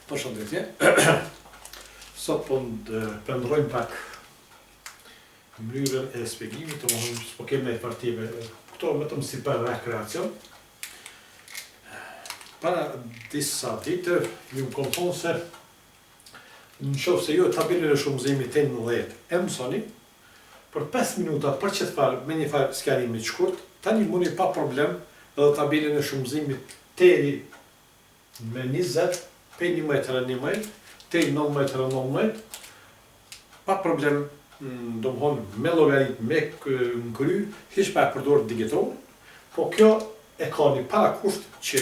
Përshëndetje. Sot po ndrojmë pak mënyrën e shpjegimit, domethënë s'po kemi ne partime, këto vetëm si për rekreacion. Para disa ditë ju më thonë se nëse ju tabelën e shumëzimit 18 e mësoni, për 5 minuta për çet fal me një fal skanimi të shkurt, tani mundi pa problem edhe tabelën e shumëzimit deri me 20 pe 1 metër e 1 metër, te 9 metër e 9 metër, pa problem, domethënë me llogarit, me kry, hiç pa përdor digiton, po kjo e ka një parakusht që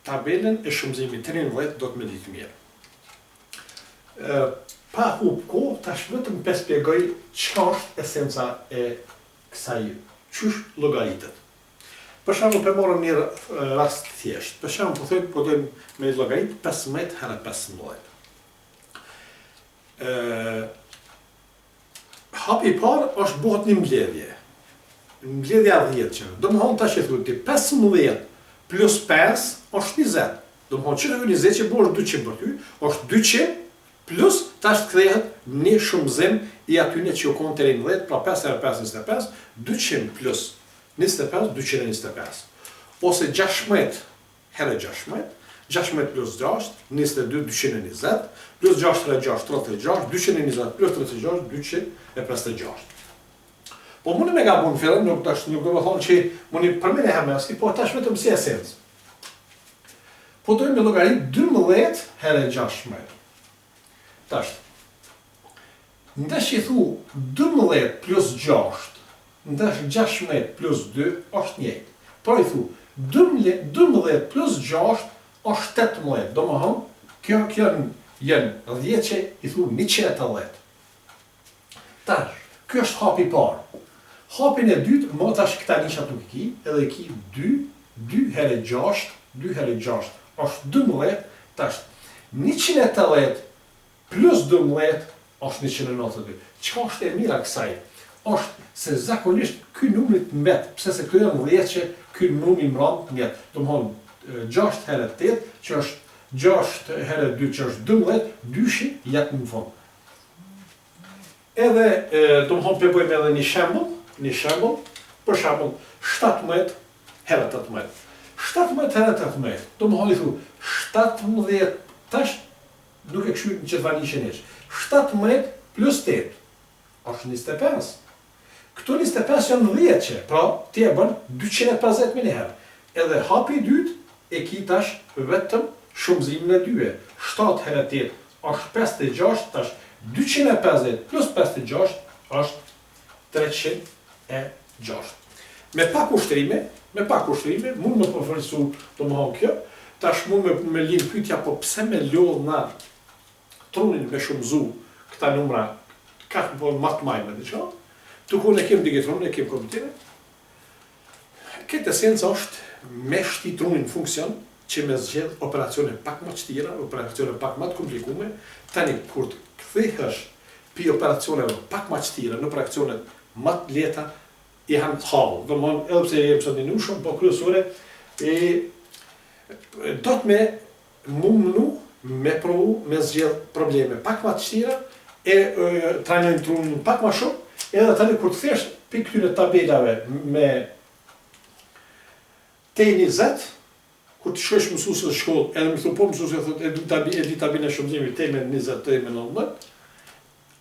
tabelën e shumëzimit 13 do të më ditë mirë. Pa hub kohë, tash vetëm të shpjegoj çka është esenca e kësaj çysh llogaritet. Për shembull, për morëm një rast thjesht. Për shembull, po thojmë me llogarit 15 herë 15. Hapi i parë është bëhet një mbledhje. Mbledhja 10 që. Domethënë tash e thotë 15 plus 5 është 20. Domethënë çka është 20 që bëhet 200 për ty, është 200 plus tash kthehet një shumëzim i atyne që u kon 13, pra 5 herë 5 25, 200 plus 25, 225. Ose 16 herë 16, 16 plus 6, 22, 220, plus 6 herë 6, 36, 220 plus 36, 256. Po mundi me gabu në fillim, nuk do me thonë që mundi përmene hermeski, po tash vetëm si esencë. Po dojmë me llogarit 12 herë 16. Tash, ndesh i thu 12 plus 6, ndesh 16 plus 2 është njëjtë. Pra i thu 12 plus 6 është 18. Domethënë, kjo janë 10 që i thu 180. Tash, kjo është hapi i parë. Hapin e dytë, më tash këta nisha nuk i ki, edhe i ki 2 herë 6, 2 herë 6 është 12, tash 180 plus 12 është 192. Çka është e mira kësaj? Është se zakonisht ky numri të mbet, pse se këto janë 10 që ky numri mbron të mbet. Domthonë 6 herë 8, që është 6 herë 2 që është 12, dyshi jep në fund. Edhe domthonë po bëjmë edhe një shembull, për shembull 17 herë 18. 17 herë 18. Domthonë i thu 17 tash nuk e këshyr në që të vanishe nesh. 17 plus 8 është 25. Këto 25 janë 10 që, pra ti e bën 250 mijë herë. Edhe hapi i dytë e ki tash vetëm shumëzimin e dyve. 7 herë 8 është 56, tash 250 plus 56 është 306. Me pak ushtrime, mund me përfërsu të më honë kjo, tash mund me linë pyetja, po pse me lodh na trunin me shumëzu këta numra, ka të bërë matë majme, dhe që? Të ku ne kem digitron, ne kem kompjutere. Këtë esenca është me shti trunin funksion, që me zgjedh operacione pak më të shtira, operacione pak më të komplikume, tani kur të kthehesh pi operacioneve pak më të shtira, në operacione më të lehta, i hanë të hallë. Domthonë, edhe pse jemi sot në shumë, po kryesore do të me mundu me provu me zgjedh probleme pak më të shtira, trajnojnë trunin pak më shumë, edhe tani kur të kthesh pi këtyre tabelave me T20, kur të shkosh mësuesës në shkollë, edhe më thonë po mësuesja thotë e di tabelën e shumëzimit T me 20, T me 19,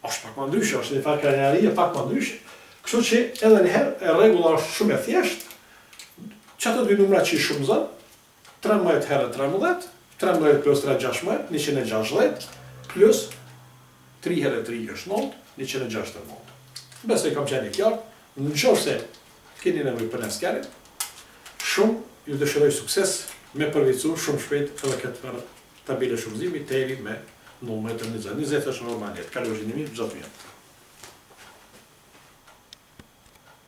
është pak më ndryshe, është një farë krenarie pak më ndryshe. Kështu që edhe një herë rregulla është shumë e thjeshtë. Çato dy numra që shumëzon, 13 herë 13, 13 plus 3 16, 160, plus 3 herë 3 është 9, 169. Besoj kam qenë qartë. Nëse keni nevojë për neskerin, shumë ju dëshiroj sukses me përvicur shumë shpejt edhe këtë tabelë shumëzimi deri me 19 20 është normalisht. Kalojë një mirë, çdo mirë.